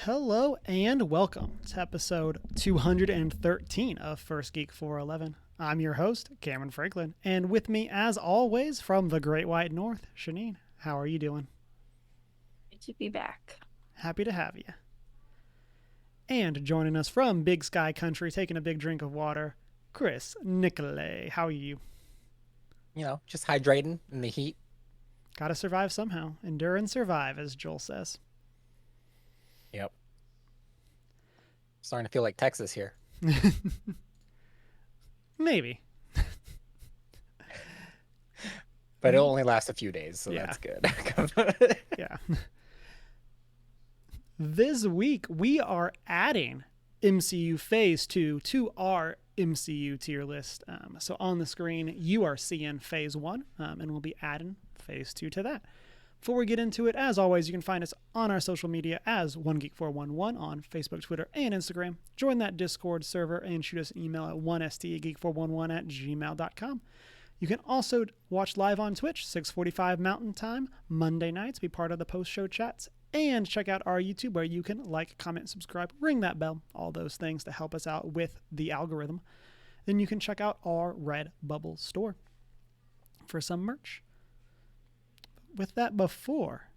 Hello and welcome to episode 213 of First Geek 411. I'm your host, Cameron Franklin, and with me, as always, from the Great White North, Shanine. How are you doing? Good to be back. Happy to have you. And joining us from Big Sky Country, taking a big drink of water, Chris Nicolay. How are you? Just hydrating in the heat. Gotta survive somehow. Endure and survive, as Joel says. Yep. Starting to feel like Texas here. Maybe. But it'll only last a few days, so Yeah. that's good. Yeah. This week, we are adding MCU Phase 2 to our MCU tier list. So on the screen, you are seeing Phase 1, and we'll be adding Phase 2 to that. Before we get into it, as always, you can find us on our social media as OneGeek411 on Facebook, Twitter, and Instagram. Join that Discord server and shoot us an email at 1stgeek411@gmail.com. You can also watch live on Twitch, 6:45 Mountain Time, Monday nights, be part of the post-show chats, and check out our YouTube where you can like, comment, subscribe, ring that bell, all those things to help us out with the algorithm. Then you can check out our Redbubble store for some merch. With that, before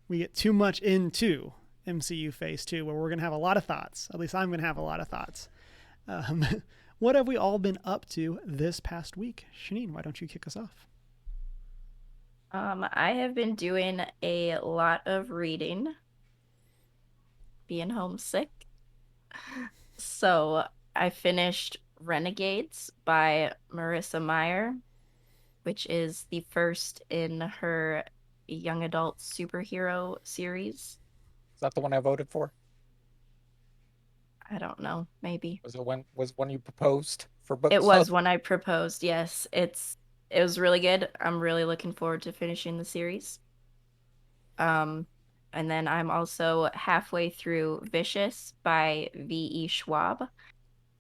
we get too much into MCU Phase 2, where we're going to have a lot of thoughts, at least I'm going to have a lot of thoughts, what have we all been up to this past week? Shanine, why don't you kick us off? I have been doing a lot of reading, being homesick. So I finished Renegades by Marissa Meyer, which is the first in her young adult superhero series. Is that the one I voted for? I don't know, maybe. Was when you proposed for book It was club? when I proposed, yes. It was really good. I'm really looking forward to finishing the series. Um, and then I'm also halfway through Vicious by V.E. Schwab.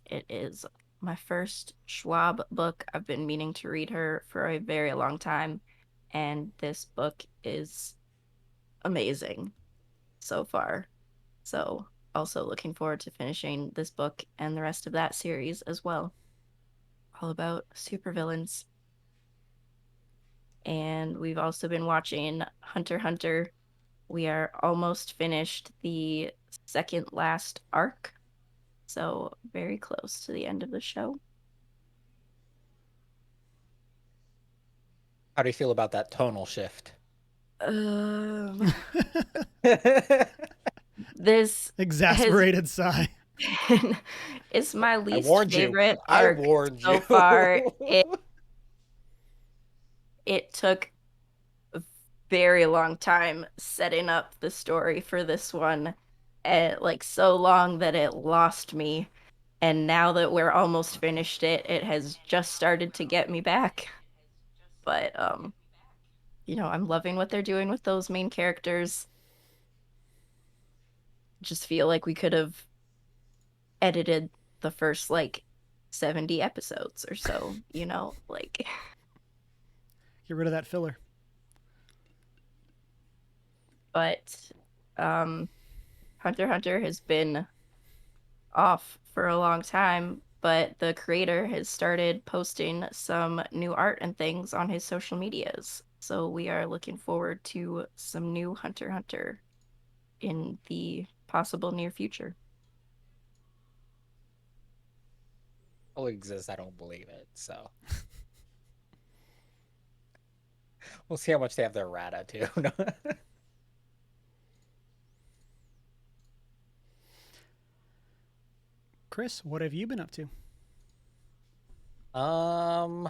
It is my first Schwab book. I've been meaning to read her for a very long time, and this book is amazing so far. So, also looking forward to finishing this book and the rest of that series as well. All about supervillains. And we've also been watching Hunter x Hunter. We are almost finished the second last arc, so very close to the end of the show. How do you feel about that tonal shift? Um, I this has Exasperated sigh. been, it's my least warned you. favorite I arc warned you. so far. It took a very long time setting up the story for this one, and like so long that it lost me. And now that we're almost finished it has just started to get me back. But I'm loving what they're doing with those main characters. Just feel like we could have edited the first like 70 episodes or so, like Get rid of that filler. but um Hunter x Hunter has been off for a long time, but the creator has started posting some new art and things on his social medias. So we are looking forward to some new Hunter x Hunter in the possible near future. It'll exist. I don't believe it. So we'll see how much they have their rata too. Chris, what have you been up to? um,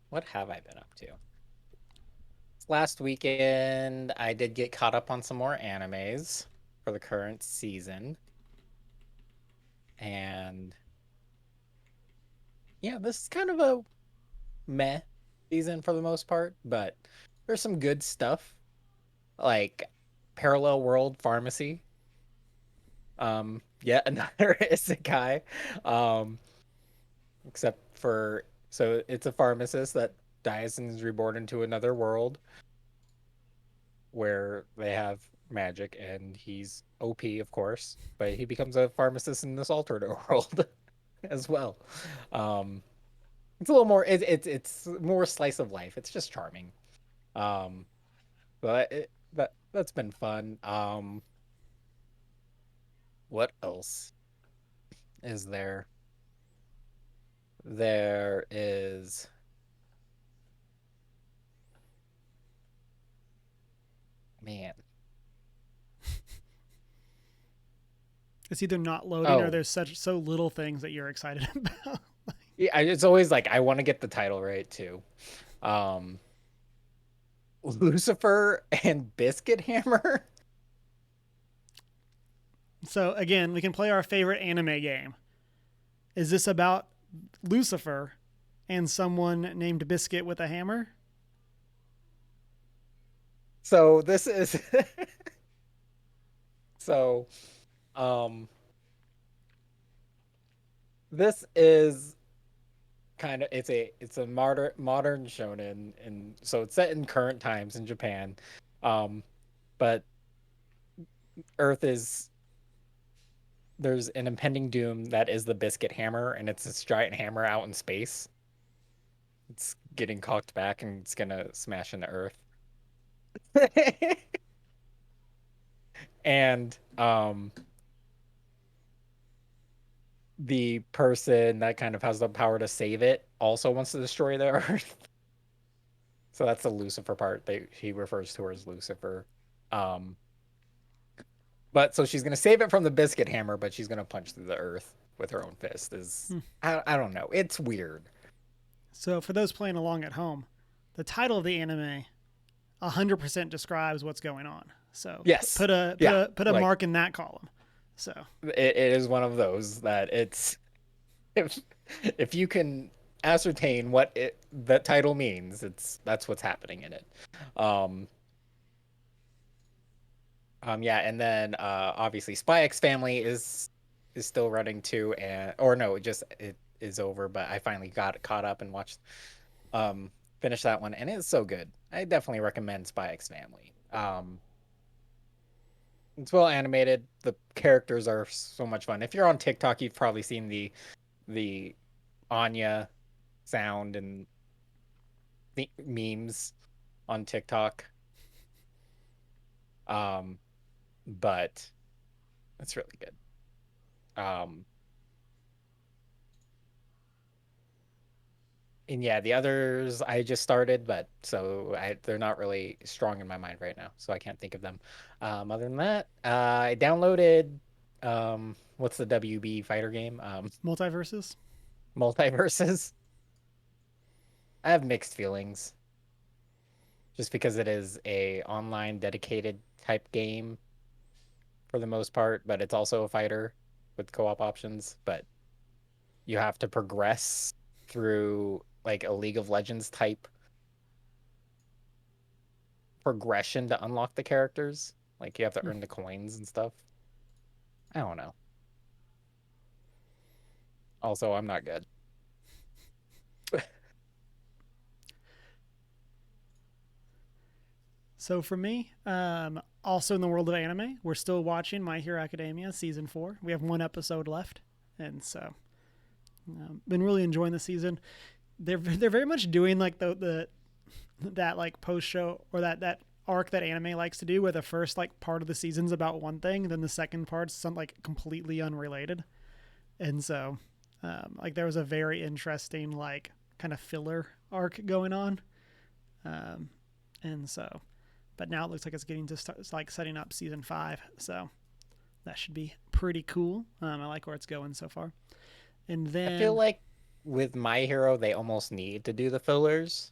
what have I been up to? Last weekend, I did get caught up on some more animes for the current season. And yeah, this is kind of a meh season for the most part, but there's some good stuff like Parallel World Pharmacy. Yet another isekai. Um, except for so it's a pharmacist that dies and is reborn into another world where they have magic, and he's OP, of course, but he becomes a pharmacist in this alternate world as well. Um, it's a little more. It's more slice of life. It's just charming. Um, but that's been fun. What else is there? There is, man. It's either not loading or Oh, there's so little things that you're excited about. yeah. It's always like I want to get the title right too. Um, Lucifer and Biscuit Hammer. So again, we can play our favorite anime game. Is this about Lucifer and someone named Biscuit with a hammer? So this is so um this is kind of it's a modern shonen, and so it's set in current times in Japan. But Earth is there's an impending doom that is the Biscuit Hammer, and it's this giant hammer out in space. It's getting cocked back and it's gonna smash into Earth. And the person that kind of has the power to save it also wants to destroy the Earth. So that's the Lucifer part. He refers to her as Lucifer. Um, but so she's gonna save it from the Biscuit Hammer, but she's gonna punch through the Earth with her own fist. I don't know. It's weird. So for those playing along at home, the title of the anime 100% describes what's going on. So Yes. put a Yeah. put a Like, mark in that column. So it is one of those that it's if if you can ascertain what the title means, that's what's happening in it. Um, yeah, and then obviously Spy X Family is still running too, and or no, it is over, but I finally got caught up and watched finished that one, and it's so good. I definitely recommend Spy X Family. It's well animated. The characters are so much fun. If you're on TikTok, you've probably seen the Anya sound and the memes on TikTok. Um, but it's really good. Um, and yeah, the others I just started, but they're not really strong in my mind right now, so I can't think of them. Other than that, I downloaded what's the WB fighter game? multiverses. Multiverses. I have mixed feelings just because it is a online dedicated type game for the most part, but it's also a fighter with co-op options, but you have to progress through like a League of Legends type progression to unlock the characters. Like you have to earn the coins and stuff. I don't know. Also, I'm not good. So for me, also in the world of anime, we're still watching My Hero Academia season 4. We have one episode left, and so been really enjoying the season. They're very much doing like the that like post show or that arc that anime likes to do, where the first like part of the season's about one thing, then the second part's some like completely unrelated. And so, like there was a very interesting like kind of filler arc going on, um, and so, but now it looks like it's getting to start. It's like setting up season 5, so that should be pretty cool. I like where it's going so far. And I feel then like with My Hero, they almost need to do the fillers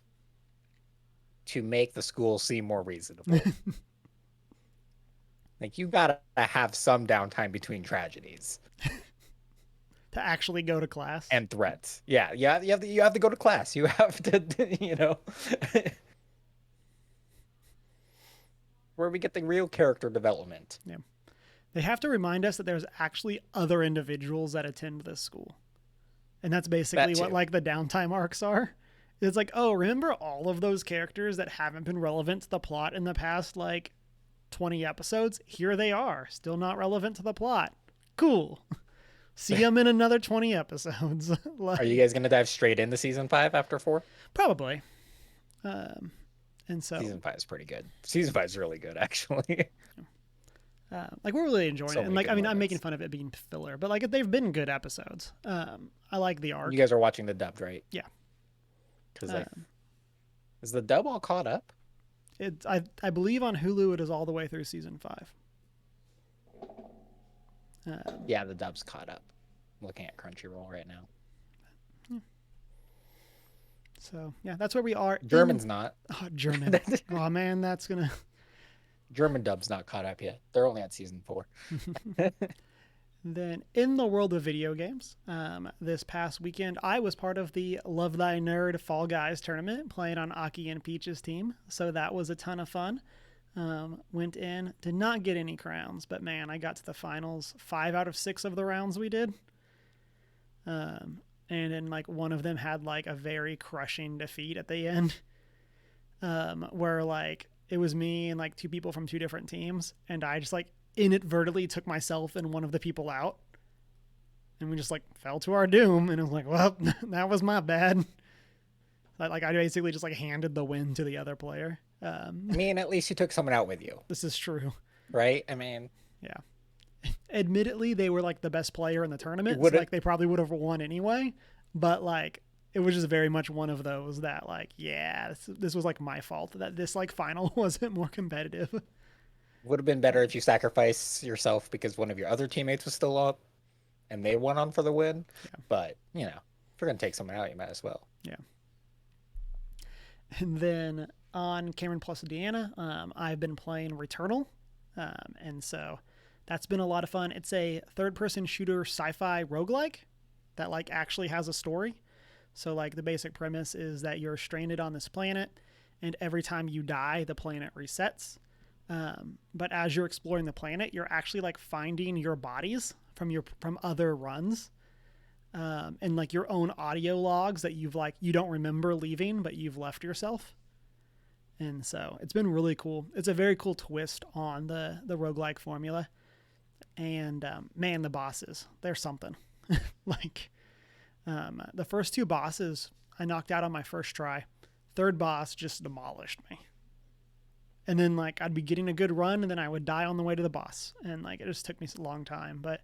to make the school seem more reasonable. Like you gotta have some downtime between tragedies to actually go to class. and threats. Yeah, yeah, you have to go to class. You have to, where we get the real character development. Yeah. They have to remind us that there's actually other individuals that attend this school. And that's basically what like the downtime arcs are. It's like, oh, remember all of those characters that haven't been relevant to the plot in the past like 20 episodes. Here they are, still not relevant to the plot. Cool. See them in another 20 episodes. Like, Are you guys gonna dive straight into season 5 after 4? probably. And so Season 5 is pretty good. Season 5 is really good, actually. like we're really enjoying So it. And many like, good I mean, I'm moments. making fun of it being filler, but like they've been good episodes. I like the arc. You guys are watching the dubbed, right? Yeah. Because is the dub all caught up? I believe on Hulu it is all the way through season 5. Yeah, the dub's caught up. I'm looking at Crunchyroll right now. So yeah, that's where we are. German's not. Oh, German. Oh man, that's gonna. German dub's not caught up yet. They're only at season 4. Then in the world of video games, this past weekend I was part of the Love Thy Nerd Fall Guys tournament, playing on Aki and Peach's team. So that was a ton of fun. Went in, did not get any crowns, but man, I got to the finals 5 out of 6 of the rounds we did. And then like one of them had like a very crushing defeat at the end, where like it was me and like 2 people from 2 different teams, and I just like inadvertently took myself and one of the people out, and we just like fell to our doom. And it was like, well, that was my bad. Like I basically just like handed the win to the other player. I mean, at least you took someone out with you, This is true. right? I mean, Yeah. Admittedly, they were like the best player in the tournament, so Would've- like they probably would have won anyway. But like it was just very much one of those that like, yeah, this was like my fault that this like final wasn't more competitive. would have been better if you sacrifice yourself because one of your other teammates was still up and they went on for the win. Yeah. But, you know, if you're going to take someone out, you might as well. Yeah. And then on Cameron plus Deanna, I've been playing Returnal, and so that's been a lot of fun. It's a third-person shooter sci-fi roguelike that like actually has a story. So like the basic premise is that you're stranded on this planet, and every time you die, the planet resets. But as you're exploring the planet, you're actually like finding your bodies from other runs. And like your own audio logs that you don't remember leaving, but you've left yourself. And so it's been really cool. It's a very cool twist on the roguelike formula. And man, the bosses, they're something. Like the first 2 bosses I knocked out on my first try. Third boss just demolished me. And then like I'd be getting a good run, and then I would die on the way to the boss. And like it just took me a long time. But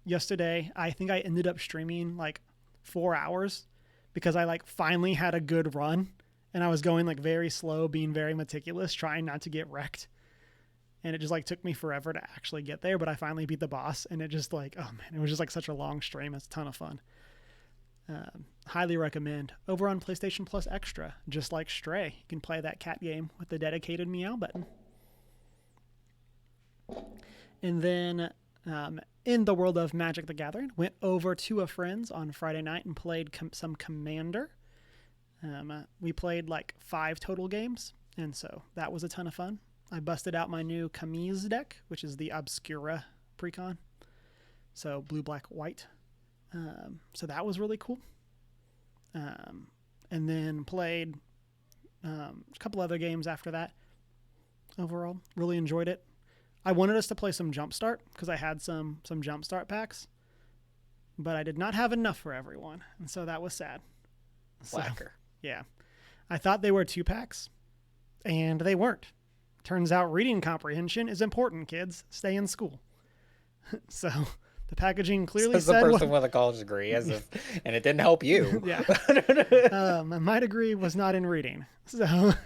yesterday, I think I ended up streaming like 4 hours because I like finally had a good run, and I was going like very slow, being very meticulous, trying not to get wrecked. And it just like took me forever to actually get there, but I finally beat the boss, and it just like, oh man, it was just like such a long stream. It's a ton of fun. Highly recommend. Over on PlayStation Plus Extra, just like Stray, you can play that cat game with the dedicated meow button. And then in the world of Magic the Gathering, went over to a friend's on Friday night and played some Commander. We played like 5 total games, and so that was a ton of fun. I busted out my new Camise deck, which is the Obscura precon. So blue, black, white. So that was really cool. And then played a couple other games after that. Overall, really enjoyed it. I wanted us to play some Jumpstart because I had some Jumpstart packs, but I did not have enough for everyone, and so that was sad. Blacker. Yeah. I thought they were 2 packs, and they weren't. Turns out reading comprehension is important, kids. Stay in school. So the packaging clearly Says the said person with a college degree, as if, and it didn't help you. Yeah. My degree was not in reading. So I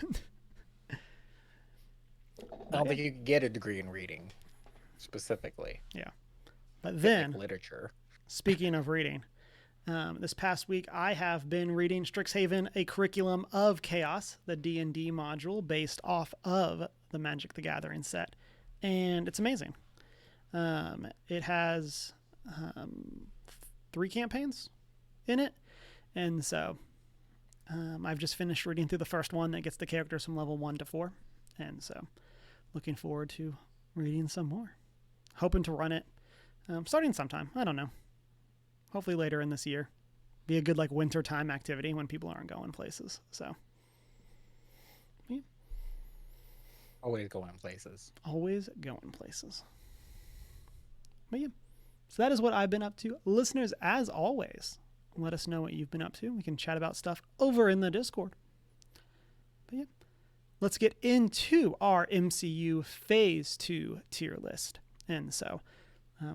don't think you could get a degree in reading, specifically. yeah. But then, Like literature. speaking of reading, this past week I have been reading Strixhaven: A Curriculum of Chaos, the D&D module based off of the Magic the Gathering set, and it's amazing. It has 3 campaigns in it, and so I've just finished reading through the first one that gets the characters from level 1 to 4, and so looking forward to reading some more. Hoping to run it starting sometime. I don't know. Hopefully later in this year. Be a good like winter time activity when people aren't going places. So yeah. Always going places. Always going places. But yeah, so that is what I've been up to. Listeners, as always, let us know what you've been up to. We can chat about stuff over in the Discord. But yeah, let's get into our MCU Phase 2 tier list. And so,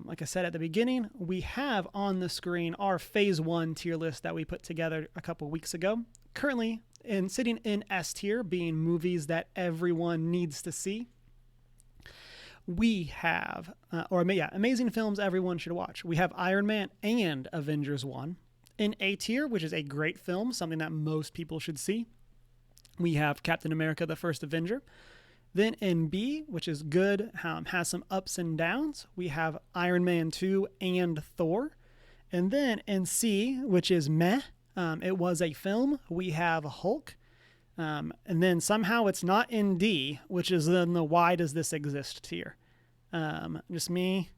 like I said at the beginning, we have on the screen our Phase 1 tier list that we put together a couple weeks ago. Currently, sitting in S tier, being movies that everyone needs to see, we have, amazing films everyone should watch. We have Iron Man and Avengers 1. In A tier, which is a great film, something that most people should see, we have Captain America, the First Avenger. Then in B, which is good, has some ups and downs, we have Iron Man 2 and Thor. And then in C, which is meh, it was a film, we have Hulk. And then somehow it's not in D, which is then the why does this exist tier. Just me,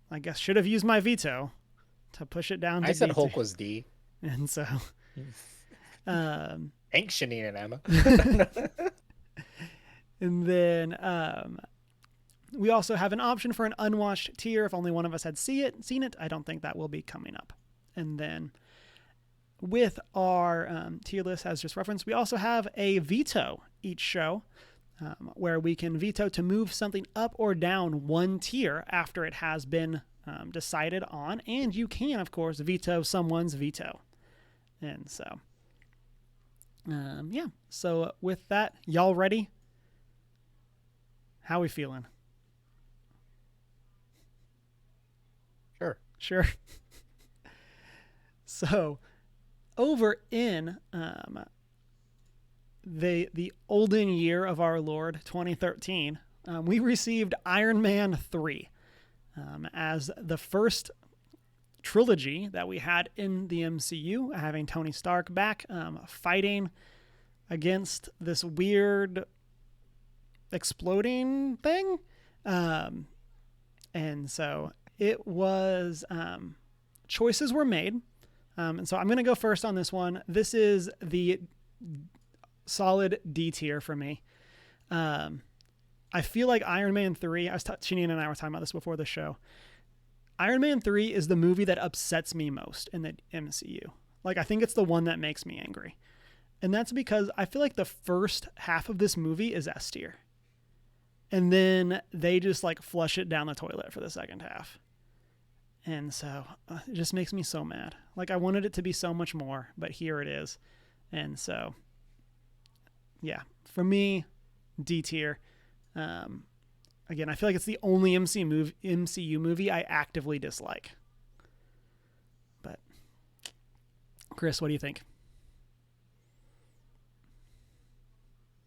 I guess, should have used my veto to push it down to I said D Hulk tier. was D. And so... Thanks, Shanine and Emma. And then we also have an option for an unwatched tier if only one of us had seen it. I don't think that will be coming up. And then with our tier list as just referenced, we also have a veto each show where we can veto to move something up or down one tier after it has been decided on. And you can, of course, veto someone's veto. And so, yeah. So with that, y'all ready? How we feeling? Sure. So, over in the olden year of our Lord, 2013, we received Iron Man 3 as the first trilogy that we had in the MCU, having Tony Stark back fighting against this weird exploding thing. And so it was, choices were made. And so I'm going to go first on this one. This is the solid D tier for me. I feel like Iron Man 3, Shanine and I were talking about this before the show. Iron Man 3 is the movie that upsets me most in the MCU. Like, I think it's the one that makes me angry. And that's because I feel like the first half of this movie is S tier. And then they just like flush it down the toilet for the second half. And so it just makes me so mad. Like, I wanted it to be so much more, but here it is. And so, yeah, for me, D tier. Again, I feel like it's the only MCU movie I actively dislike. But, Chris, what do you think?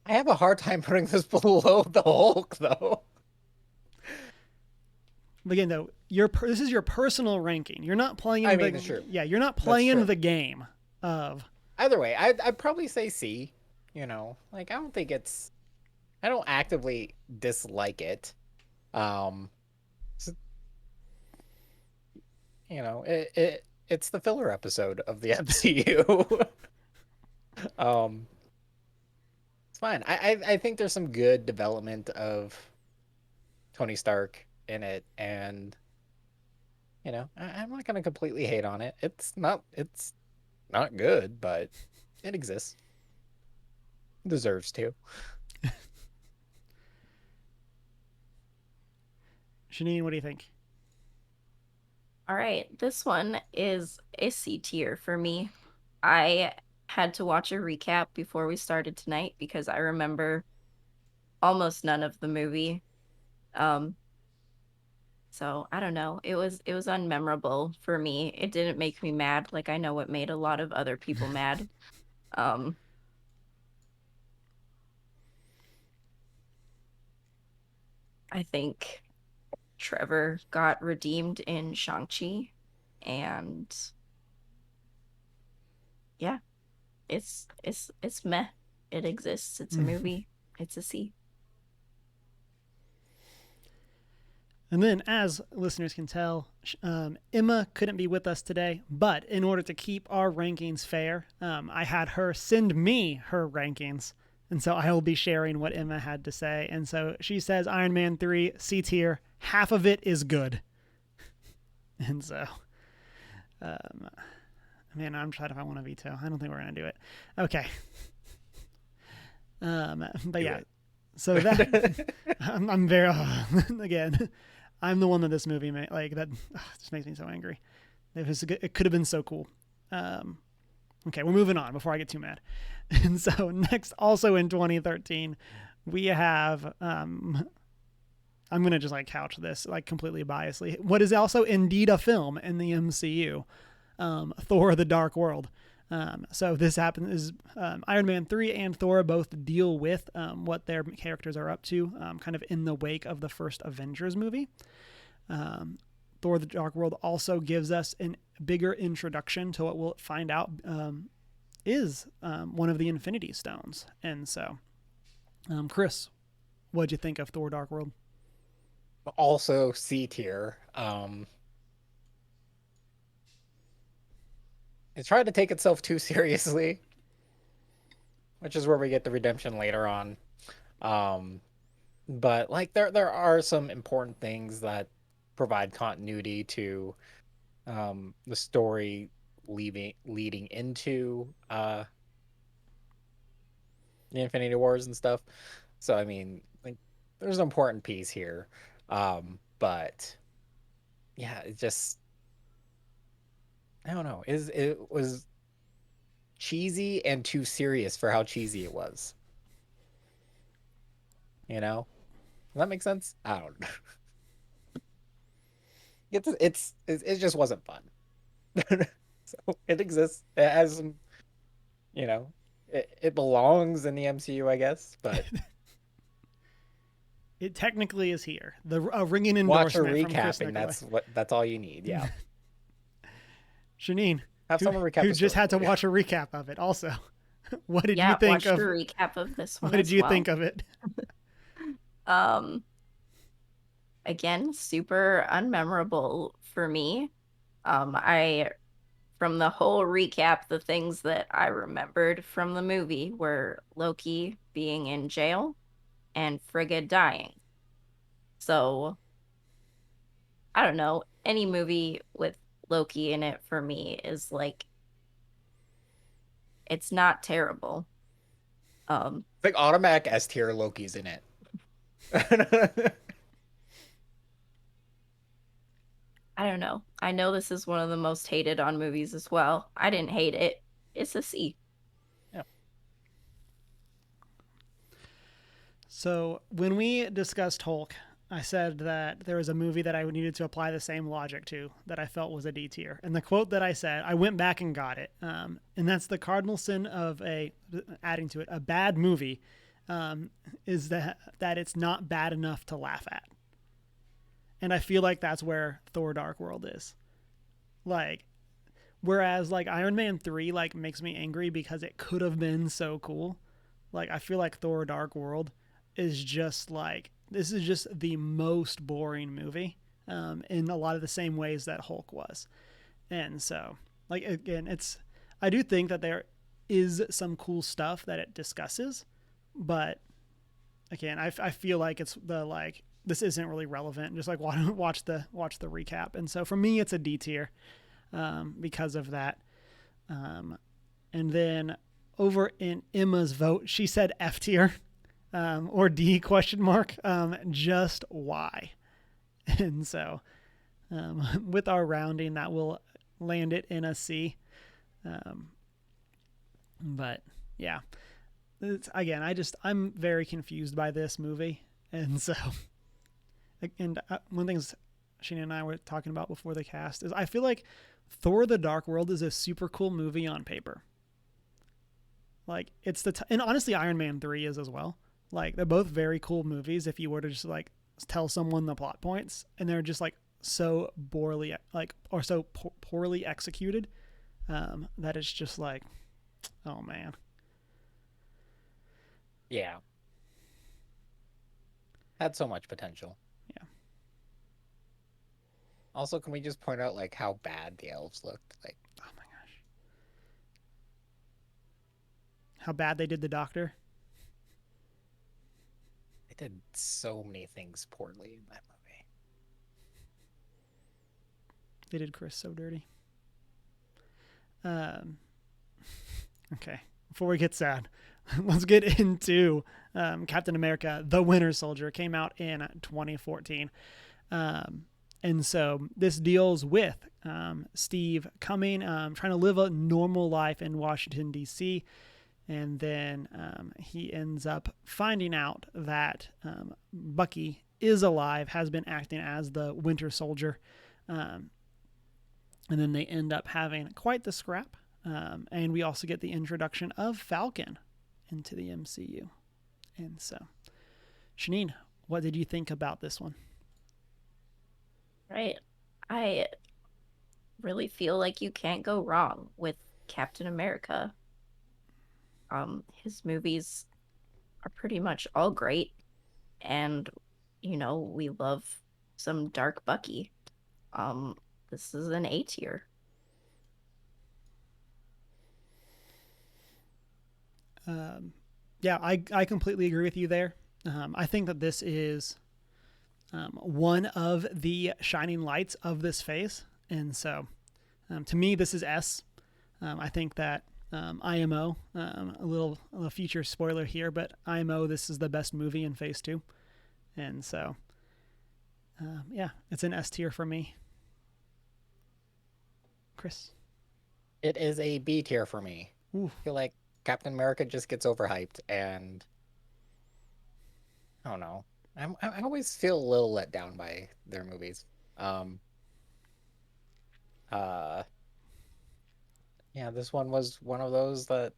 I have a hard time putting this below the Hulk, though. Again, though, this is your personal ranking. You're not playing. True. Yeah, you're not playing the game of. Either way, I'd probably say C. You know, like, I don't actively dislike it. You know, it's the filler episode of the MCU. It's fine. I think there's some good development of Tony Stark in it, and you know, I'm not gonna completely hate on it. It's not good, but it exists. It deserves to. Shanine, what do you think? All right, this one is a C tier for me. I had to watch a recap before we started tonight because I remember almost none of the movie. So I don't know. It was unmemorable for me. It didn't make me mad. Like, I know what made a lot of other people mad. I think Trevor got redeemed in Shang-Chi, and yeah, it's meh. It exists. It's a movie. It's a C. And then, as listeners can tell, Emma couldn't be with us today, but in order to keep our rankings fair, I had her send me her rankings And so I will be sharing what Emma had to say. And so she says Iron Man 3, C tier, half of it is good. And so, man, I'm trying if I want to veto. I don't think we're going to do it. Okay. But yeah, so that I'm very again, I'm the one that this movie made like that just makes me so angry. It could have been so cool. Okay, we're moving on before I get too mad. And so next, also in 2013, we have I'm gonna just like couch this like completely biasly. What is also indeed a film in the MCU, Thor: The Dark World. So this happens is Iron Man 3 and Thor both deal with what their characters are up to, kind of in the wake of the first Avengers movie. Thor: The Dark World also gives us a bigger introduction to what we'll find out is one of the Infinity Stones. And so, Chris, what'd you think of Thor: Dark World? Also C tier. It tried to take itself too seriously, which is where we get the redemption later on. But like there are some important things that provide continuity to the story leading into the Infinity Wars and stuff. So I mean, like there's an important piece here. But yeah, it just I don't know. It was cheesy and too serious for how cheesy it was. You know? Does that make sense? I don't know. It just wasn't fun. So it exists. It has some, you know, it belongs in the MCU, I guess, but It technically is here. A ringing watch a endorsement from Chris recapping. Nicolai. That's all you need. Yeah. Janine, Have someone recap who the just story had to for you. watch a recap of it also. What did Yeah, you think watched of a recap of this one. what did as you well. think of it? Again, super unmemorable for me. I From the whole recap, the things that I remembered from the movie were Loki being in jail and Frigga dying. So, I don't know, any movie with Loki in it for me is like it's not terrible. It's like automatic S tier Loki's in it. I don't know. I know this is one of the most hated on movies as well. I didn't hate it. It's a C. Yeah. So when we discussed Hulk, I said that there was a movie that I needed to apply the same logic to that I felt was a D tier. And the quote that I said, I went back and got it. And that's the cardinal sin of adding to it, a bad movie is that it's not bad enough to laugh at. And I feel like that's where Thor: Dark World is. Like, whereas like Iron Man 3 like makes me angry because it could have been so cool. Like I feel like Thor: Dark World is just like this is just the most boring movie in a lot of the same ways that Hulk was. And so, like again, I do think that there is some cool stuff that it discusses, but again, I feel like it's the like this isn't really relevant. Just like watch the recap. And so for me, it's a D tier because of that. And then over in Emma's vote, she said F tier or D question mark. Just why? And so with our rounding, that will land it in a C. But yeah, again, I'm very confused by this movie. And so, and one of the things Sheena and I were talking about before the cast is I feel like Thor: The Dark World is a super cool movie on paper. Like it's and honestly Iron Man 3 is as well. Like they're both very cool movies if you were to just like tell someone the plot points, and they're just like so poorly poorly executed that it's just like, oh man. Yeah. Had so much potential. Yeah. Also, can we just point out like how bad the elves looked? Like, oh my gosh. How bad they did the Doctor? did so many things poorly in that movie. They did Chris so dirty. Okay, before we get sad, let's get into Captain America: The Winter Soldier. Came out in 2014. And so this deals with Steve coming, trying to live a normal life in Washington, D.C., and then he ends up finding out that Bucky is alive, has been acting as the Winter Soldier. And then they end up having quite the scrap. And we also get the introduction of Falcon into the MCU. And so, Shanine, what did you think about this one? Right. I really feel like you can't go wrong with Captain America. His movies are pretty much all great, and we love some dark Bucky. This is an A tier. Yeah, I completely agree with you there. I think that this is one of the shining lights of this phase. And so to me, this is S. I think that IMO, a future spoiler here, but IMO, this is the best movie in phase 2. And so, yeah, it's an S tier for me. Chris? It is a B tier for me. Ooh. I feel like Captain America just gets overhyped, and I don't know. I always feel a little let down by their movies. Yeah, this one was one of those that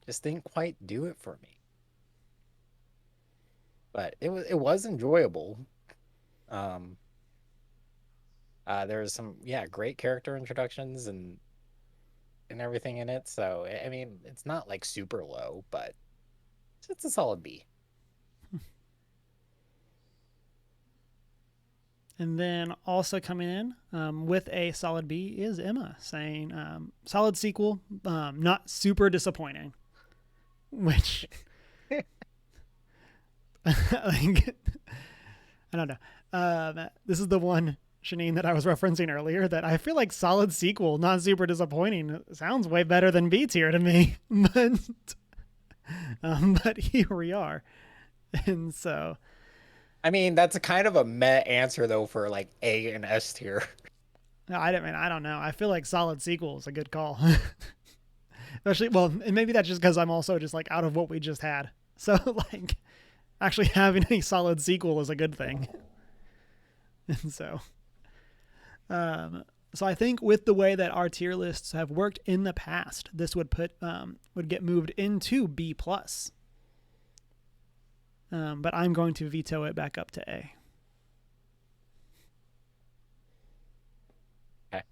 just didn't quite do it for me. But it was enjoyable. There was some great character introductions and everything in it. So I mean, it's not like super low, but it's a solid B. And then also coming in with a solid B is Emma, saying solid sequel, not super disappointing. Which, I don't know. This is the one, Shanine, that I was referencing earlier, that I feel like solid sequel, not super disappointing, sounds way better than B tier to me. But here we are. And so... I mean, that's a kind of a meh answer though for like A and S tier. No, I don't know. I feel like solid sequel is a good call. Especially, well, and maybe that's just because I'm also just like out of what we just had. So like, actually having a solid sequel is a good thing. And so, so I think with the way that our tier lists have worked in the past, this would get moved into B plus. But I'm going to veto it back up to A. Okay.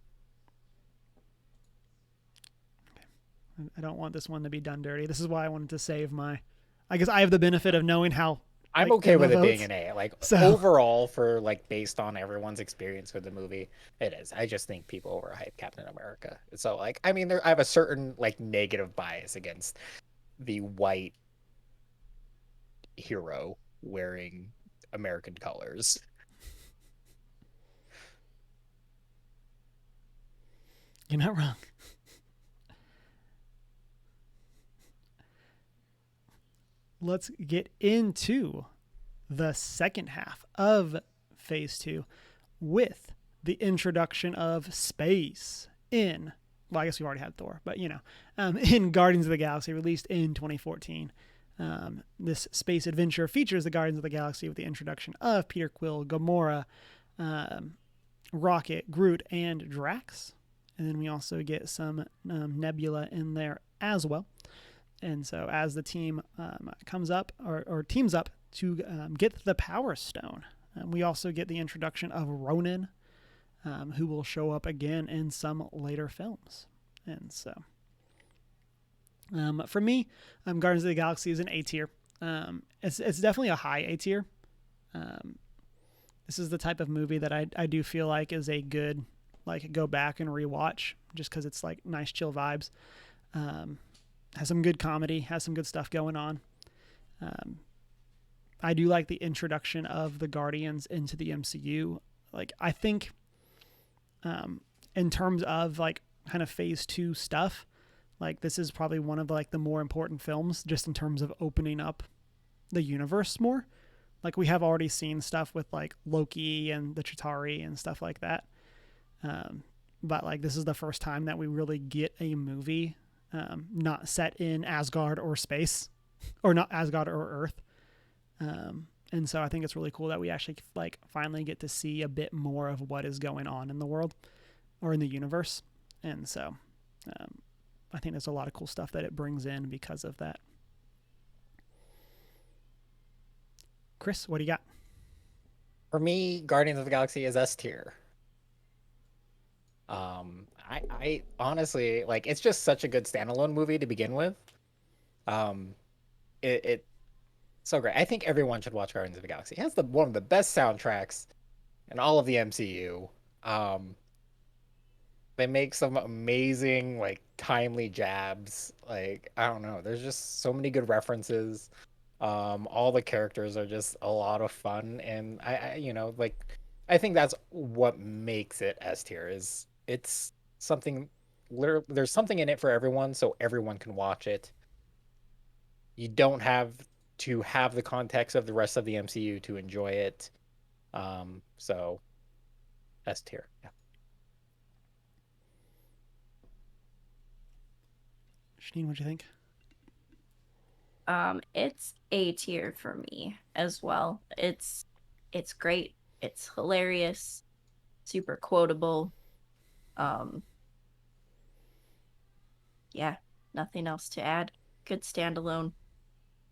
I don't want this one to be done dirty. This is why I wanted to save my... I guess I have the benefit of knowing how... I'm okay with it being an A. Like, overall, for like based on everyone's experience with the movie, it is. I just think people overhype Captain America. So like, I mean, I have a certain like negative bias against the white hero wearing American colors. You're not wrong. Let's get into the second half of Phase 2 with the introduction of space in, well, I guess we already had Thor, but in Guardians of the Galaxy, released in 2014. This space adventure features the Guardians of the Galaxy with the introduction of Peter Quill, Gamora, Rocket, Groot, and Drax. And then we also get some Nebula in there as well. And so as the team comes up or teams up to get the Power Stone, we also get the introduction of Ronan, who will show up again in some later films. And so... for me, Guardians of the Galaxy is an A tier. It's definitely a high A tier. This is the type of movie that I do feel like is a good, like, go back and rewatch, just because it's like nice chill vibes. Has some good comedy, has some good stuff going on. I do like the introduction of the Guardians into the MCU. Like, I think, in terms of like kind of phase 2 stuff, like this is probably one of like the more important films just in terms of opening up the universe more. Like, we have already seen stuff with like Loki and the Chitauri and stuff like that. But like, this is the first time that we really get a movie not set in Asgard or space, or not Asgard or Earth. And so I think it's really cool that we actually like finally get to see a bit more of what is going on in the world or in the universe. And so I think there's a lot of cool stuff that it brings in because of that. Chris, what do you got? For me, Guardians of the Galaxy is S tier. I honestly like it's just such a good standalone movie to begin with. Um, it so great. I think everyone should watch Guardians of the Galaxy. It has one of the best soundtracks in all of the MCU. Um, they make some amazing, like, timely jabs. Like, I don't know. There's just so many good references. All the characters are just a lot of fun, and like, I think that's what makes it S tier. Is it's something. Literally, there's something in it for everyone, so everyone can watch it. You don't have to have the context of the rest of the MCU to enjoy it. So S tier. Yeah. Shanine, what do you think? It's A tier for me as well. It's great. It's hilarious, super quotable. Um, yeah, nothing else to add. Good standalone.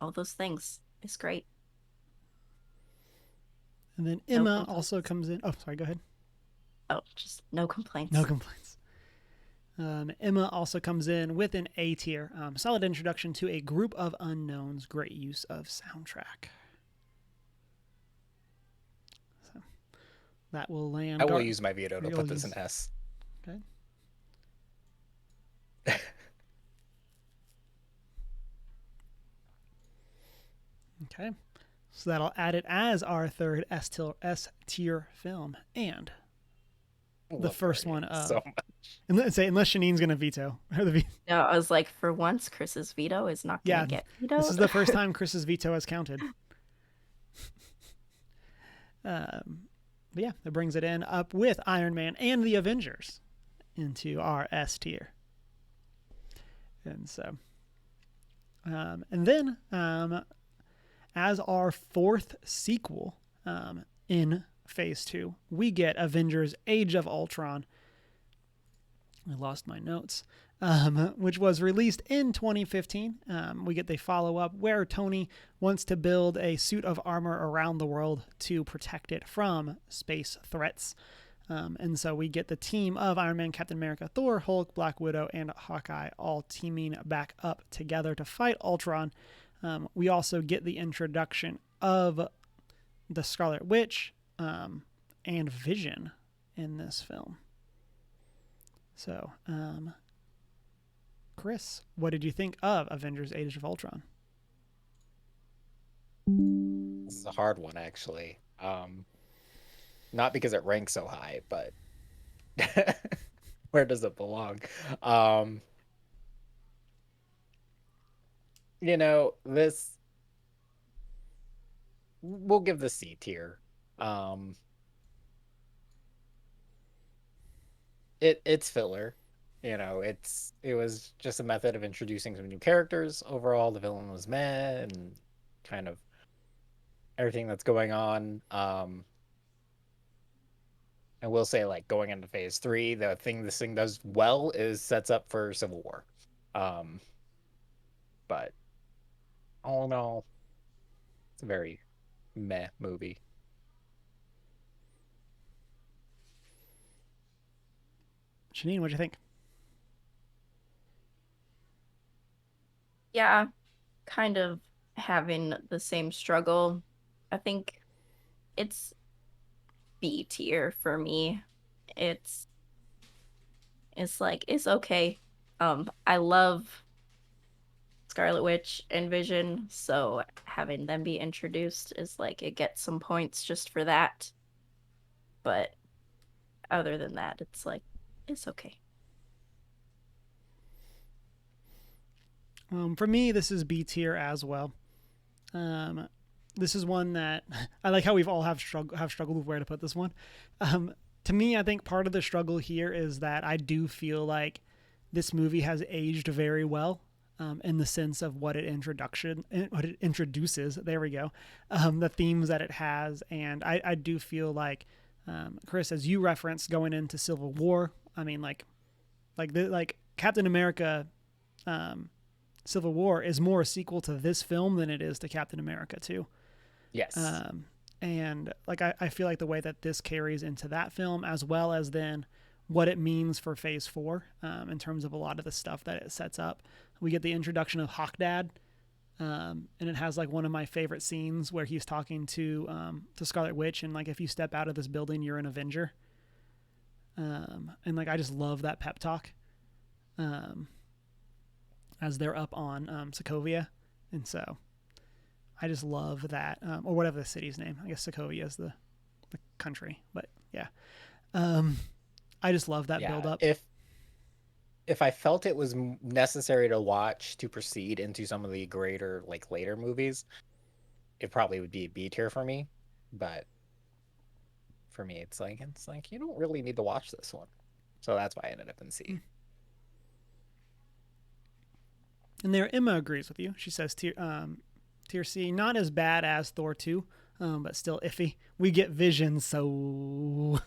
All those things. It's great. And then No Emma complaints. also comes in. Oh, sorry, go ahead. Oh, just no complaints. No complaints. Emma also comes in with an A tier. Solid introduction to a group of unknowns. Great use of soundtrack. So that will land. I will use my veto to You'll put this in use- S. Okay. Okay. So that'll add it as our third S tier film, and the Love first one Guardians of. so much. Unless Shanine's gonna veto. No, I was like, for once, Chris's veto is not gonna Yeah, get vetoed. this is the first time Chris's veto has counted. But yeah, that brings it in up with Iron Man and the Avengers into our S tier. And so, and then as our fourth sequel in Phase 2, we get Avengers Age of Ultron. I lost my notes. Which was released in 2015. We get the follow-up where Tony wants to build a suit of armor around the world to protect it from space threats. And so we get the team of Iron Man, Captain America, Thor, Hulk, Black Widow, and Hawkeye all teaming back up together to fight Ultron. We also get the introduction of the Scarlet Witch and Vision in this film. So, Chris, what did you think of Avengers Age of Ultron? This is a hard one, actually. Not because it ranks so high, but where does it belong? This we'll give the C tier. It's filler. It was just a method of introducing some new characters. Overall, the villain was meh and kind of everything that's going on. I will say, like, going into Phase 3, the thing this thing does well is sets up for Civil War. But all in all, it's a very meh movie. Janine, what'd you think? Yeah, kind of having the same struggle. I think it's B tier for me. It's it's like it's okay. I love Scarlet Witch and Vision, so having them be introduced is like it gets some points just for that. But other than that, it's like it's okay. For me, this is B tier as well. Um, this is one that I like how we've all have struggled with where to put this one. To me, I think part of the struggle here is that I do feel like this movie has aged very well, in the sense of what what it introduces. There we go. The themes that it has, and I do feel like, Chris, as you referenced going into Civil War. I mean, like Captain America. Civil War is more a sequel to this film than it is to Captain America 2. Yes. And like I feel like the way that this carries into that film, as well as then what it means for Phase 4, in terms of a lot of the stuff that it sets up. We get the introduction of Hawk Dad, and it has like one of my favorite scenes where he's talking to Scarlet Witch, and like, if you step out of this building, you're an Avenger. And like I just love that pep talk. As they're up on Sokovia. And so I just love that, or whatever the city's name. I guess Sokovia is the country, but yeah. I just love that build up. If I felt it was necessary to watch to proceed into some of the greater, like, later movies, it probably would be a B tier for me. But for me, it's like you don't really need to watch this one. So that's why I ended up in C. And there, Emma agrees with you. She says tier C, not as bad as Thor 2, but still iffy. We get Vision, so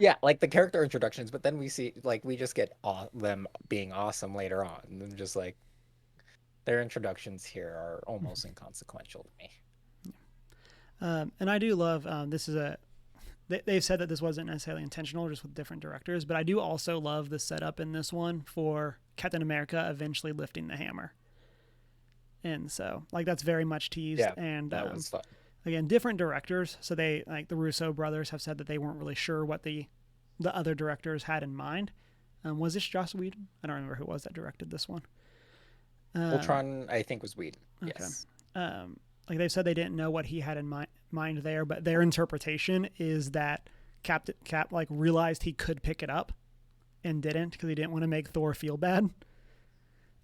Yeah, like the character introductions, but then we see, like, we just get them being awesome later on, and just like their introductions here are almost inconsequential to me. And I do love, this is they've said that this wasn't necessarily intentional, just with different directors, but I do also love the setup in this one for Captain America eventually lifting the hammer. And so, like, that's very much teased. Yeah, and that was fun. Again, different directors. So they, like the Russo brothers, have said that they weren't really sure what the other directors had in mind. Was this Joss Whedon? I don't remember who it was that directed this one. Ultron, I think, was Whedon. Okay. Yes. Like they've said, they didn't know what he had in mind there, but their interpretation is that Cap like realized he could pick it up and didn't, because he didn't want to make Thor feel bad,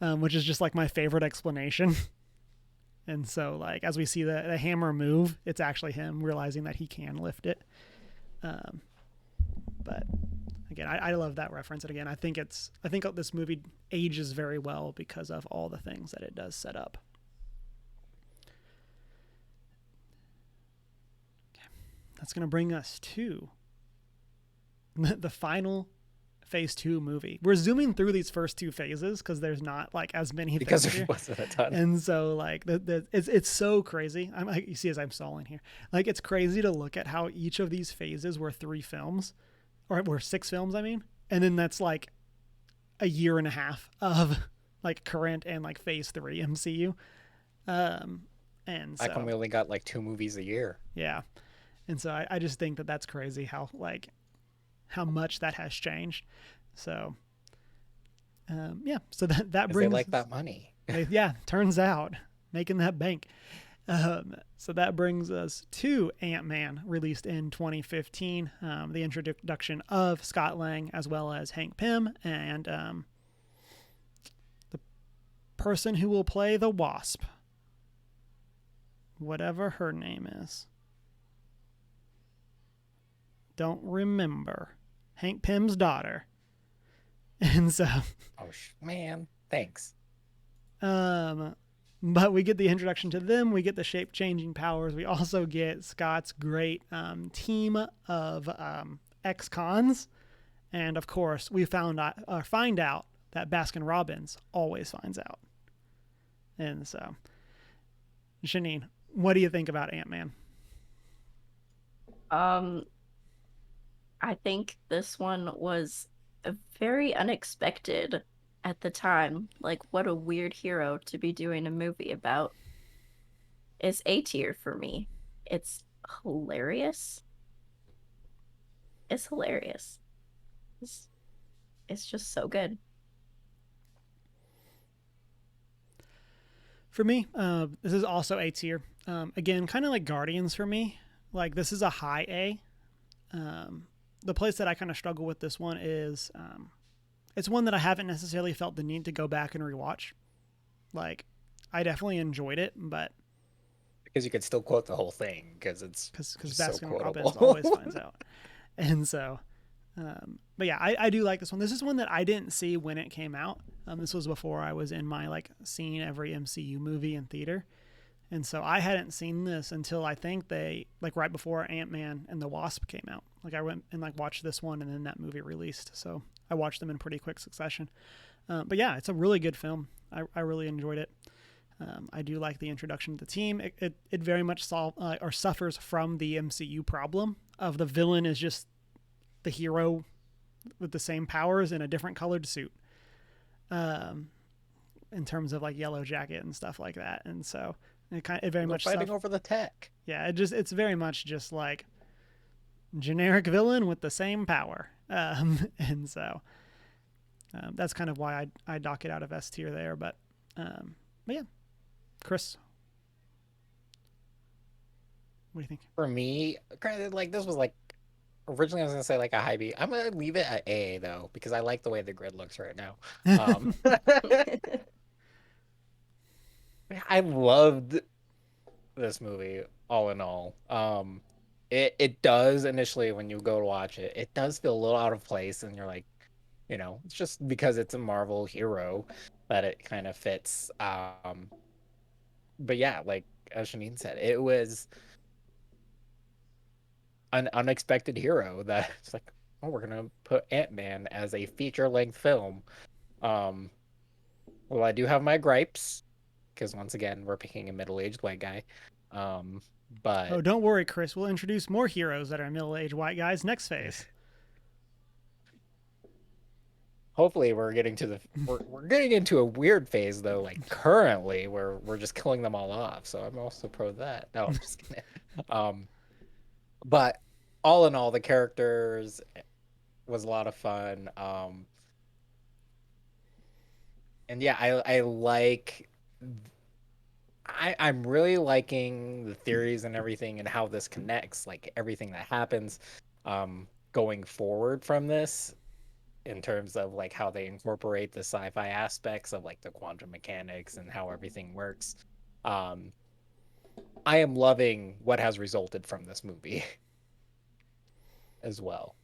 which is just like my favorite explanation. And so, like, as we see the hammer move, it's actually him realizing that he can lift it. But again, I love that reference. And again, I think this movie ages very well because of all the things that it does set up. Okay. That's going to bring us to the final Phase 2 movie. We're zooming through these first two phases because there's not like as many because things there here. wasn't a ton. And so, like, it's so crazy. I'm like, you see as I'm stalling here, like, it's crazy to look at how each of these phases were 3 films, or were 6 films, I mean, and then that's like a year and a half of like current and like Phase 3 MCU. And so, Like when we only got like 2 movies a year. yeah, and so I just think that that's crazy how much that has changed. So yeah, so that brings, they like that money. Yeah, turns out, making that bank. So that brings us to Ant-Man, released in 2015. The introduction of Scott Lang, as well as Hank Pym, and the person who will play the Wasp, whatever her name is. Don't remember. Hank Pym's daughter. And so, Oh man, thanks. But we get the introduction to them. We get the shape-changing powers. We also get Scott's great team of ex-cons. And, of course, we find out that Baskin-Robbins always finds out. And so, Janine, what do you think about Ant-Man? I think this one was very unexpected at the time. Like, what a weird hero to be doing a movie about. It's A tier for me. It's hilarious. It's hilarious. It's just so good. For me, this is also A tier. Again, kind of like Guardians for me. Like this is a high A. The place that I kind of struggle with this one is it's one that I haven't necessarily felt the need to go back and rewatch. Like I definitely enjoyed it, but Because you could still quote the whole thing because it's because just so Baskin Robbins quotable. always finds out, and so. But yeah, I do like this one. This is one that I didn't see when it came out. This was before I was in my like seeing every MCU movie in theater, and so I hadn't seen this until I think they like right before Ant-Man and the Wasp came out. Like I went and like watched this one, and then that movie released. So I watched them in pretty quick succession. But yeah, it's a really good film. I really enjoyed it. I do like the introduction to the team. It very much or suffers from the MCU problem of the villain is just the hero with the same powers in a different colored suit, in terms of like Yellow Jacket and stuff like that. And so it very much fighting over the tech. Yeah, it's very much just like generic villain with the same power. And so that's kind of why I dock it out of S tier there. But yeah, Chris, what do you think? For me, granted, like this was like originally I was gonna say like a high B. I'm gonna leave it at A though because I like the way the grid looks right now. I loved this movie all in all. It does initially when you go to watch it, it does feel a little out of place, and you're like, it's just because it's a Marvel hero that it kind of fits. But yeah, like as Shanine said, it was an unexpected hero that it's like, oh, we're gonna put Ant-Man as a feature-length film. Well, I do have my gripes because once again, we're picking a middle-aged white guy. But Oh, don't worry, Chris. We'll introduce more heroes that are middle-aged white guys next phase. hopefully we're getting to we're getting into a weird phase though, like currently where we're just killing them all off. So I'm also pro that. No, I'm just kidding. But all in all, the characters was a lot of fun. And yeah, I like I'm really liking the theories and everything and how this connects, like everything that happens going forward from this in terms of like how they incorporate the sci-fi aspects of like the quantum mechanics and how everything works. I am loving what has resulted from this movie as well.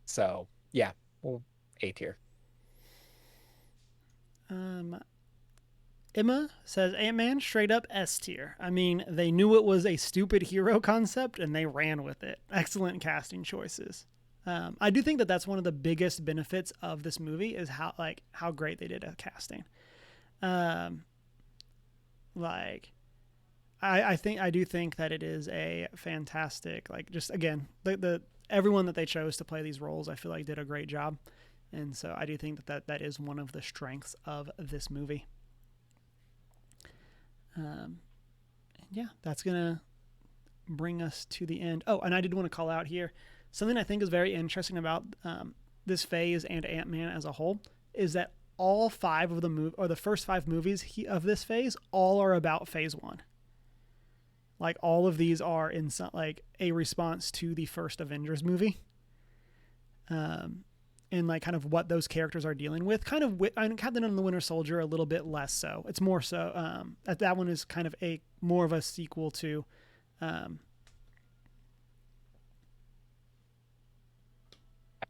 So yeah, well, A tier. Emma says Ant-Man straight up S tier. I mean, they knew it was a stupid hero concept and they ran with it. Excellent casting choices. I do think that that's one of the biggest benefits of this movie is how great they did at casting. I do think that it is a fantastic, like, just again, the everyone that they chose to play these roles, I feel like did a great job. And so I do think that is one of the strengths of this movie. Yeah, that's going to bring us to the end. Oh, and I did want to call out here, something I think is very interesting about this phase and Ant-Man as a whole is that all five of the first five movies of this phase all are about phase one. Like all of these are in some, like a response to the first Avengers movie. And like kind of what those characters are dealing with. Kind of Captain and the Winter Soldier a little bit less so. It's more so that one is kind of more of a sequel to Captain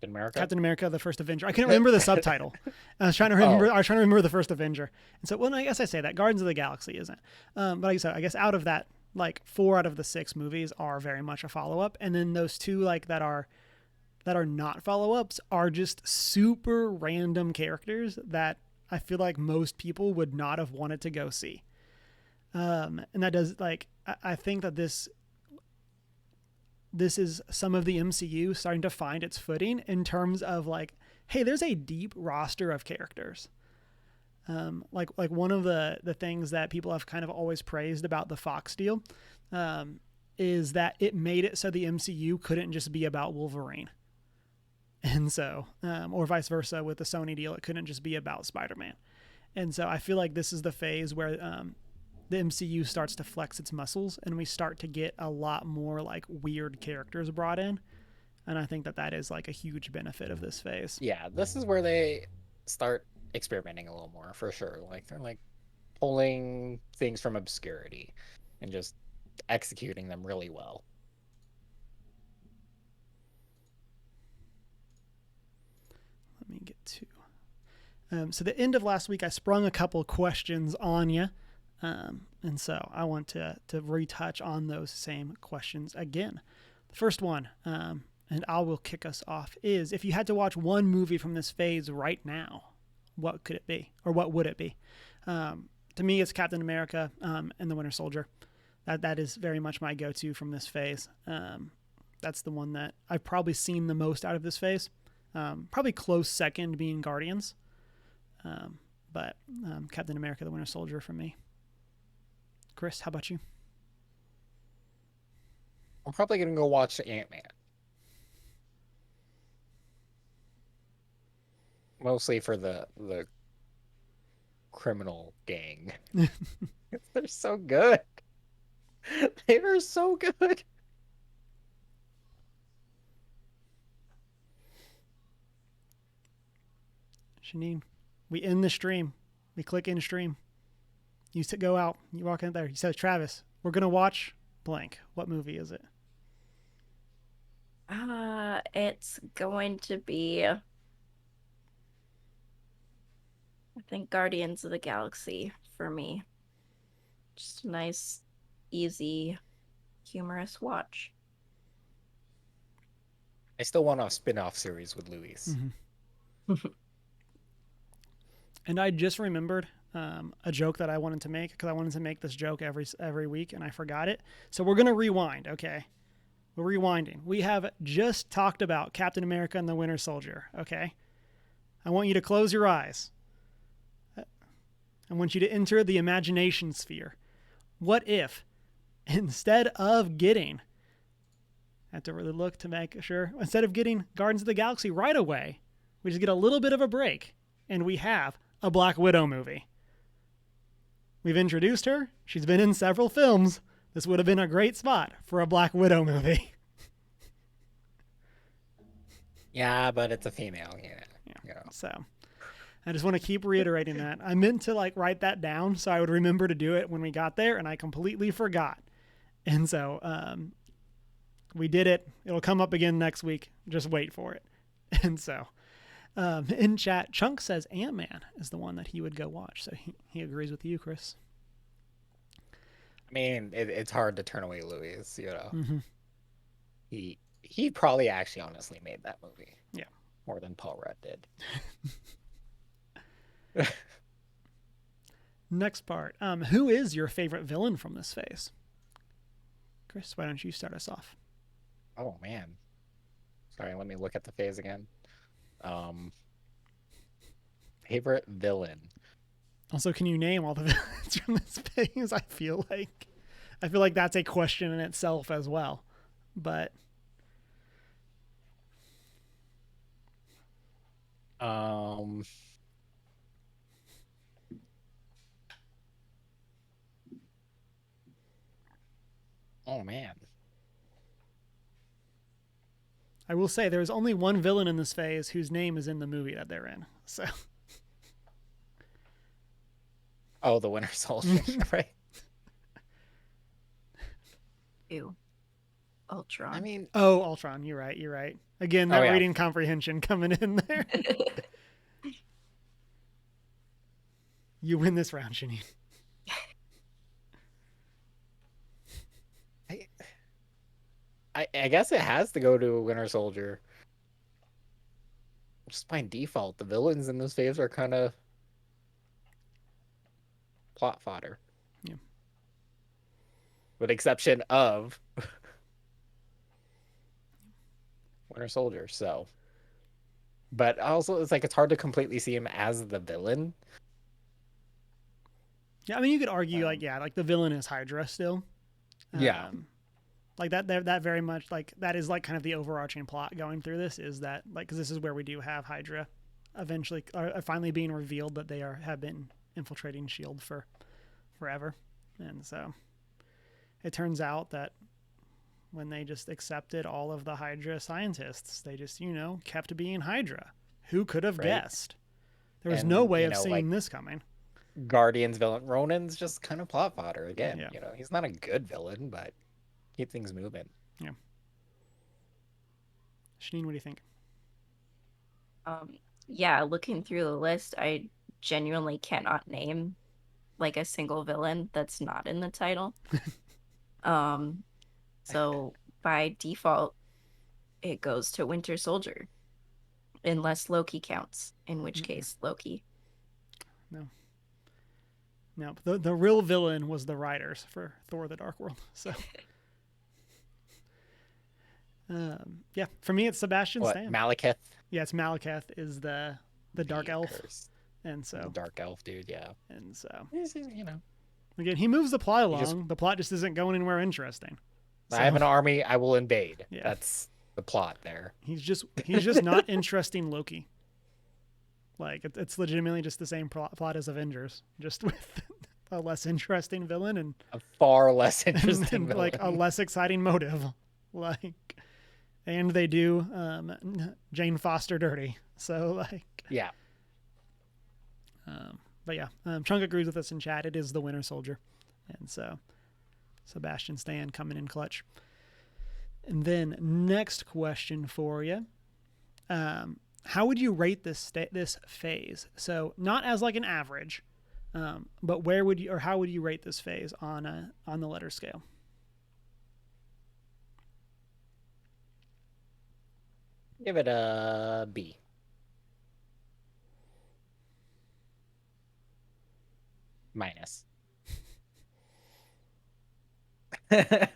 America. Captain America: The First Avenger. I couldn't remember the subtitle. I was trying to remember. I was trying to remember the First Avenger. And so, well, I guess I say that Guardians of the Galaxy isn't. But like I said, I guess out of that, like 4 out of the 6 movies are very much a follow up, and then those 2 like that are not follow-ups are just super random characters that I feel like most people would not have wanted to go see. And that does, like, I think that this is some of the MCU starting to find its footing in terms of like, hey, there's a deep roster of characters. Like one of the things that people have kind of always praised about the Fox deal is that it made it so the MCU couldn't just be about Wolverine. And so, or vice versa with the Sony deal, it couldn't just be about Spider-Man. And so I feel like this is the phase where the MCU starts to flex its muscles and we start to get a lot more like weird characters brought in. And I think that that is like a huge benefit of this phase. Yeah, this is where they start experimenting a little more for sure. Like they're like pulling things from obscurity and just executing them really well. Let me get to. So the end of last week, I sprung a couple questions on you. And so I want to retouch on those same questions again. The first one, and I will kick us off, is if you had to watch one movie from this phase right now, what could it be? Or what would it be? To me, it's Captain America and the Winter Soldier. That is very much my go-to from this phase. That's the one that I've probably seen the most out of this phase. Probably close second being Guardians. But Captain America, the Winter Soldier for me. Chris, how about you? I'm probably gonna go watch Ant-Man. Mostly for the criminal gang. They're so good. They are so good. Shanine, we end the stream. We click in stream. You go out. You walk in there. You said, Travis, we're going to watch blank. What movie is it? It's going to be, I think, Guardians of the Galaxy for me. Just a nice, easy, humorous watch. I still want a spin-off series with Luis. Mm-hmm. And I just remembered a joke that I wanted to make because I wanted to make this joke every week and I forgot it. So we're going to rewind, okay? We're rewinding. We have just talked about Captain America and the Winter Soldier, okay? I want you to close your eyes. I want you to enter the imagination sphere. What if, instead of getting, I have to really look to make sure, instead of getting Guardians of the Galaxy right away, we just get a little bit of a break and we have a Black Widow movie. We've introduced her. She's been in several films. This would have been a great spot for a Black Widow movie. Yeah, but it's a female. Yeah. So I just want to keep reiterating that. I meant to like write that down so I would remember to do it when we got there, and I completely forgot. And so we did it. It'll come up again next week. Just wait for it. And so in chat, Chunk says Ant-Man is the one that he would go watch. So he agrees with you, Chris. I mean, it's hard to turn away Luis, you know. Mm-hmm. He probably actually honestly made that movie. Yeah. More than Paul Rudd did. Next part. Who is your favorite villain from this phase? Chris, why don't you start us off? Oh, man. Sorry, let me look at the phase again. Favorite villain. Also, can you name all the villains from this phase? I feel like that's a question in itself as well. But oh man. I will say there's only one villain in this phase whose name is in the movie that they're in. So Oh, the Winter Soldier, right? Ew. Ultron. I mean, Ultron. You're right. Again, that reading comprehension coming in there. You win this round, Janine. I guess it has to go to Winter Soldier. Just by default, the villains in this phase are kind of plot fodder. Yeah. With exception of Winter Soldier, so. But also, it's like it's hard to completely see him as the villain. Yeah, I mean, you could argue like the villain is Hydra still. Yeah. Like that very much like that is like kind of the overarching plot going through this is that like because this is where we do have Hydra eventually finally being revealed that they have been infiltrating Shield for forever, and so it turns out that when they just accepted all of the Hydra scientists, they just kept being Hydra. Who could have guessed? There was no way of seeing this coming. Guardians villain Ronan's just kind of plot fodder again. Yeah. He's not a good villain, but keep things moving. Yeah. Shanine, what do you think? Yeah, looking through the list, I genuinely cannot name like a single villain that's not in the title. So by default, it goes to Winter Soldier, unless Loki counts, in which case Loki. No, the real villain was the writers for Thor: The Dark World. So, yeah, for me it's Sebastian Stan. Malekith? Yeah, it's Malekith is the dark elf, and so the dark elf dude. Yeah, and so again, he moves the plot along. The plot just isn't going anywhere interesting. So, I have an army. I will invade. Yeah. That's the plot there. He's just not interesting Loki. Like it's legitimately just the same plot as Avengers, just with a less interesting villain and a far less interesting villain. Like a less exciting motive. And they do Jane Foster dirty. So yeah. But yeah, Chunk agrees with us in chat. It is the Winter Soldier, and so Sebastian Stan coming in clutch. And then next question for you. How would you rate this phase? So not as like an average, but how would you rate this phase on the letter scale? Give it a B. Minus. Yeah,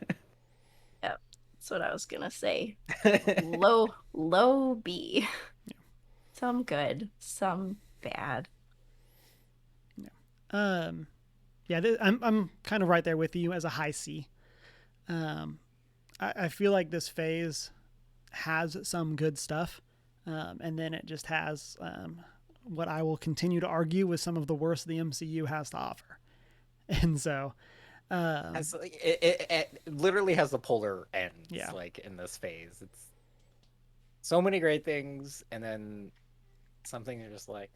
that's what I was gonna say. low B. Yeah. Some good, some bad. Yeah. I'm kind of right there with you as a high C. I feel like this phase has some good stuff, and then it just has what I will continue to argue with some of the worst the MCU has to offer. And so it literally has the polar ends. Yeah. Like in this phase, it's so many great things, and then something you're just like,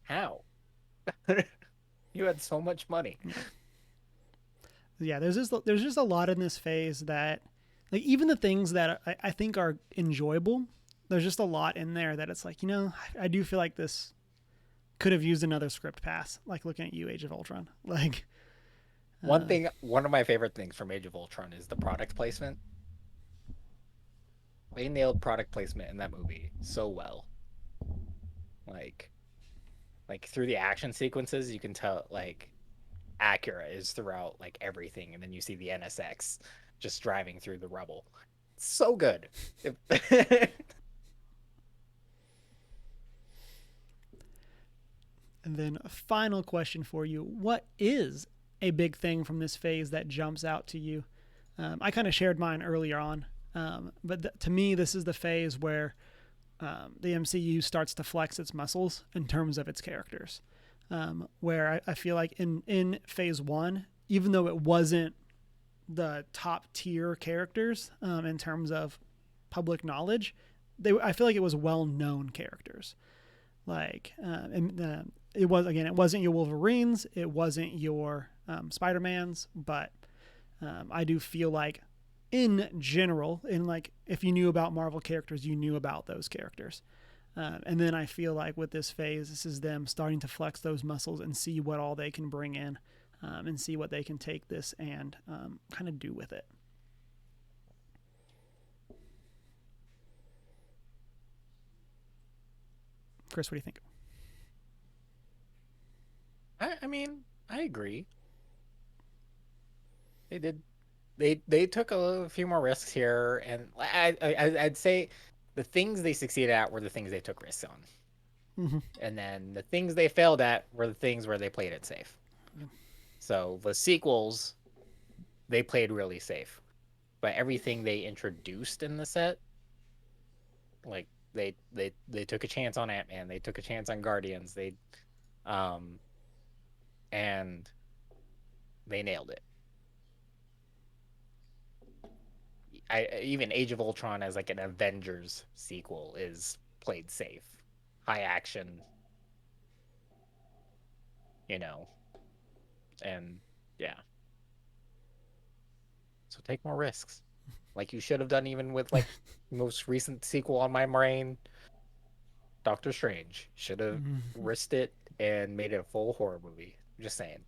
how? You had so much money. Yeah, there's just a lot in this phase that, like, even the things that I think are enjoyable, there's just a lot in there that it's like, I do feel like this could have used another script pass, like looking at you, Age of Ultron. Like, one of my favorite things from Age of Ultron is the product placement. They nailed product placement in that movie so well. Like through the action sequences, you can tell like Acura is throughout like everything, and then you see the NSX just driving through the rubble. So good. And then a final question for you. What is a big thing from this phase that jumps out to you? I kind of shared mine earlier on, but to me, this is the phase where the MCU starts to flex its muscles in terms of its characters. Where I feel like in phase one, even though it wasn't the top tier characters in terms of public knowledge, I feel like it was well-known characters. Like, it wasn't your Wolverines, it wasn't your Spider-Mans, but I do feel like in general, if you knew about Marvel characters, you knew about those characters. And then I feel like with this phase, this is them starting to flex those muscles and see what all they can bring in, and see what they can take this and kind of do with it. Chris, what do you think? I mean, I agree. They did. They took a few more risks here, and I'd say the things they succeeded at were the things they took risks on. Mm-hmm. And then the things they failed at were the things where they played it safe. Yeah. So the sequels, they played really safe, but everything they introduced in the set, like they took a chance on Ant-Man, they took a chance on Guardians, they And they nailed it. Even Age of Ultron as like an Avengers sequel is played safe, high action, and yeah. So take more risks, like you should have done even with like most recent sequel on my brain, Doctor Strange. Should have risked it and made it a full horror movie. Just saying.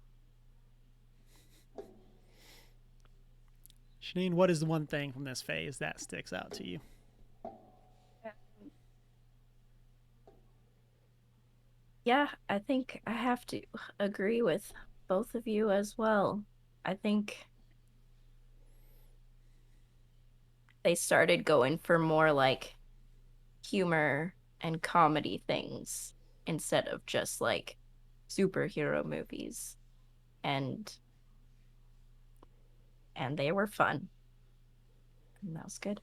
Shanine, what is the one thing from this phase that sticks out to you? Yeah, I think I have to agree with both of you as well. I think they started going for more like humor and comedy things instead of just like superhero movies. And they were fun. And that was good.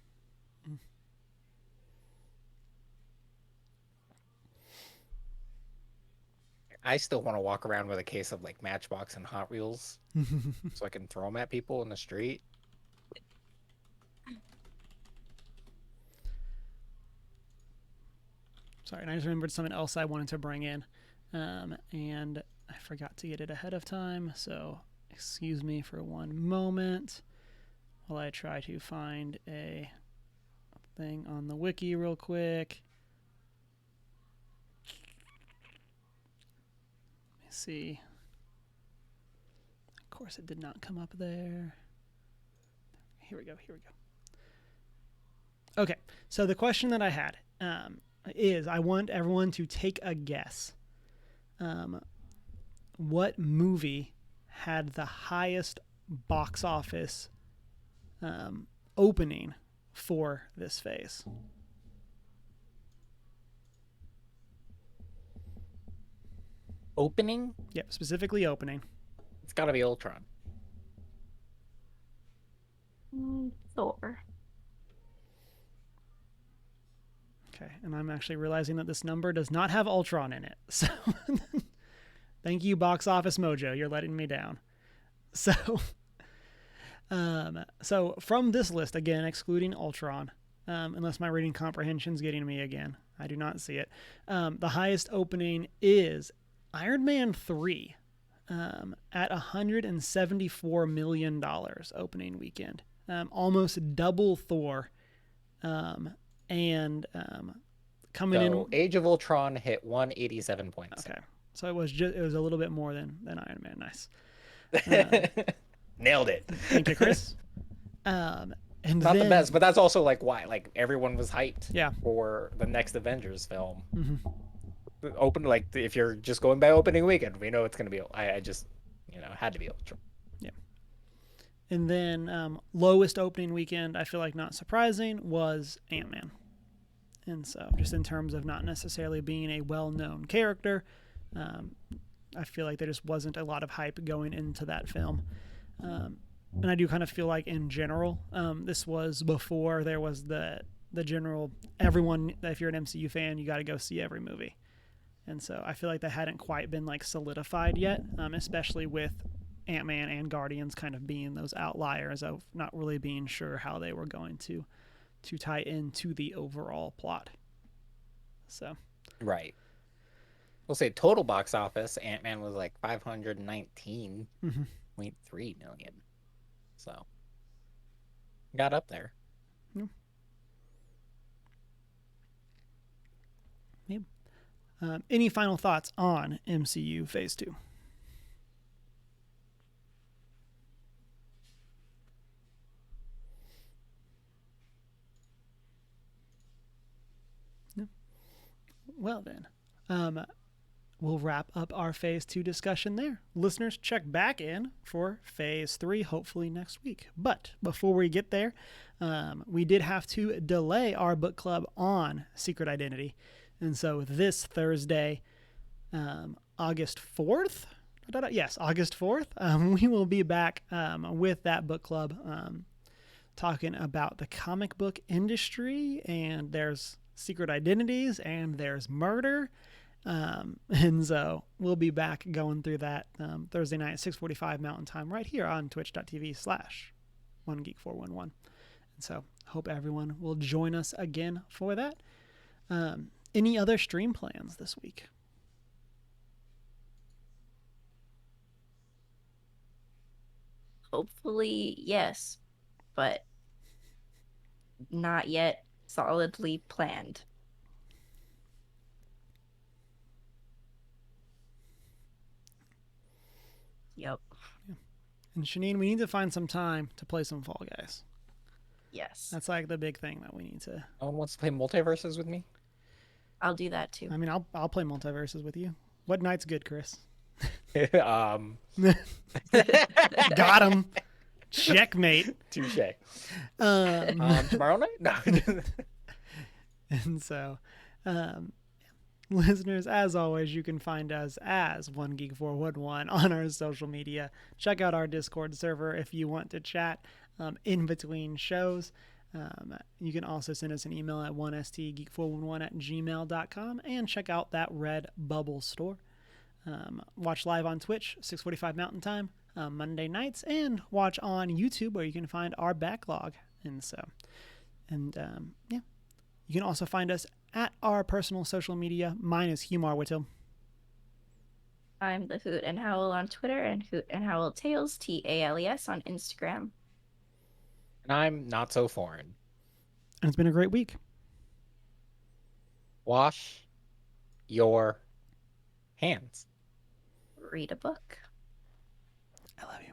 I still want to walk around with a case of like Matchbox and Hot Wheels so I can throw them at people in the street. Sorry, and I just remembered something else I wanted to bring in, and I forgot to get it ahead of time, so excuse me for one moment while I try to find a thing on the wiki real quick. Let me see. Of course, it did not come up there. Here we go. Okay, so the question that I had is I want everyone to take a guess. What movie had the highest box office opening for this phase? Opening? Yep, specifically opening. It's got to be Ultron. Thor. Okay, and I'm actually realizing that this number does not have Ultron in it. So thank you, Box Office Mojo. You're letting me down. So, so from this list, again, excluding Ultron, unless my reading comprehension's getting me again. I do not see it. The highest opening is Iron Man 3 at $174 million opening weekend. Almost double Thor. And coming in, Age of Ultron hit 187 points. Okay, so it was a little bit more than Iron Man. Nice. Nailed it. Thank you, Chris. And not the best, but that's also like why like everyone was hyped for the next Avengers film. Open, like if you're just going by opening weekend, we know it's going to be. I just had to be Ultron. Yeah. And then lowest opening weekend, I feel like not surprising, was Ant-Man. And so just in terms of not necessarily being a well-known character, I feel like there just wasn't a lot of hype going into that film. And I do kind of feel like in general, this was before there was the general, everyone, if you're an MCU fan, you got to go see every movie. And so I feel like that hadn't quite been like solidified yet, especially with Ant-Man and Guardians kind of being those outliers of not really being sure how they were going to tie into the overall plot. So right. We'll say total box office, Ant-Man was like 519.3 million. So got up there. Yeah. Any final thoughts on MCU Phase 2? No. Well then, we'll wrap up our Phase 2 discussion there. Listeners, check back in for Phase 3, hopefully next week. But before we get there, we did have to delay our book club on Secret Identity. And so this Thursday, August 4th, yes, August 4th, we will be back with that book club talking about the comic book industry. And there's secret identities and there's murder. And so we'll be back going through that Thursday night at 6:45 Mountain Time right here on twitch.tv/onegeek411. And so hope everyone will join us again for that. Any other stream plans this week? Hopefully, yes, but not yet solidly planned. Yep. And Shanine, we need to find some time to play some Fall Guys. Yes. That's like the big thing that we need to. No one wants to play multiverses with me. I'll do that too. I mean, I'll play multiverses with you. What night's good, Chris? Got him. Checkmate. Touche. Tomorrow night? No. And so, listeners, as always, you can find us as OneGeek411 on our social media. Check out our Discord server if you want to chat in between shows. You can also send us an email at 1stgeek411@gmail.com and check out that Redbubble store. Watch live on Twitch, 6:45 Mountain Time, Monday nights, and watch on YouTube where you can find our backlog. And so, yeah. You can also find us at our personal social media. Mine is Humar Whittle. I'm the Hoot and Howl on Twitter and Hoot and Howl Tales, TALES on Instagram. And I'm not so foreign. And it's been a great week. Wash your hands. Read a book. I love you.